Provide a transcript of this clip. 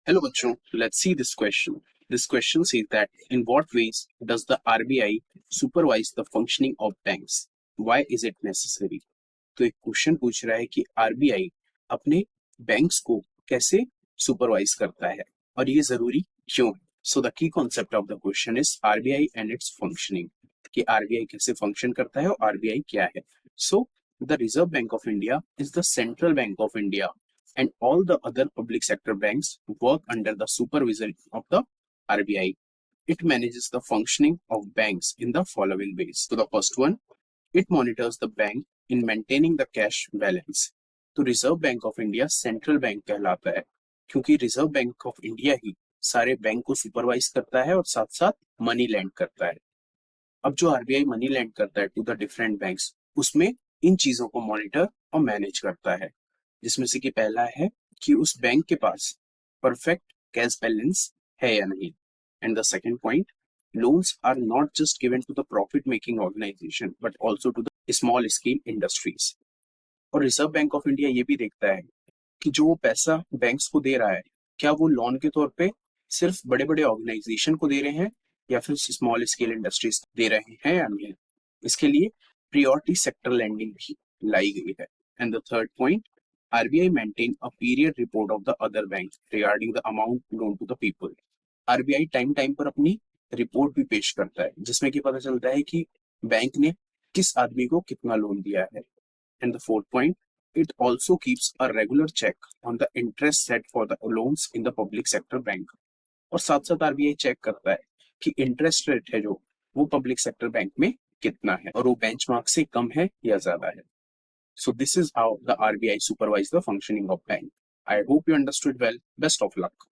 Hello बच्चों, let's see this question. This question says that in what ways does the RBI supervise the functioning of banks? Why is it necessary? तो एक question पूछ रहा है कि RBI अपने banks को कैसे सुपरवाइज करता है और ये जरूरी क्यों है? So the key concept of the question is RBI and it's functioning, कि आरबीआई कैसे फंक्शन करता है और आरबीआई क्या है. So the reserve bank of India is the central bank of India and all the other public sector banks work under the supervision of the RBI. It manages the functioning of banks in the following ways. So the first one, it monitors the bank in maintaining the cash balance. तो reserve bank of India central bank कहलाता है क्योंकि reserve bank of India ही सारे bank को supervise करता है और साथ साथ मनी लैंड करता है. अब जो आरबीआई मनी लैंड करता है टू द डिफरेंट बैंक्स, उसमें इन चीजों को मॉनिटर और मैनेज करता है, जिसमें से कि पहला है कि उस बैंक के पास परफेक्ट कैश बैलेंस है या नहीं. And the second point, loans are not just given to the profit making organisation but also to the small scale industries. और रिजर्व बैंक ऑफ इंडिया ये भी देखता है कि जो वो पैसा बैंक्स को दे रहा है, क्या वो लोन के तौर पे सिर्फ बड़े बड़े ऑर्गेनाइजेशन को दे रहे हैं या फिर स्मॉल स्केल इंडस्ट्रीज दे रहे हैं या नहीं. इसके लिए प्रियोरिटी सेक्टर लैंडिंग भी लाई गई है. And the third point, RBI maintain a period report of the other banks regarding the amount loan to the people. RBI time time पर अपनी रिपोर्ट भी पेश करता है जिसमें कि पता चलता है कि बैंक ने किस आदमी को कितना लोन दिया है. And the fourth point, it also keeps a regular check on the interest set for the loans in the public sector bank. और साथ साथ आरबीआई चेक करता है कि इंटरेस्ट रेट है जो वो पब्लिक सेक्टर बैंक में कितना है और वो बेंचमार्क से कम है या ज्यादा है. So this is how the RBI supervise the functioning of bank. I hope you understood well. Best of luck.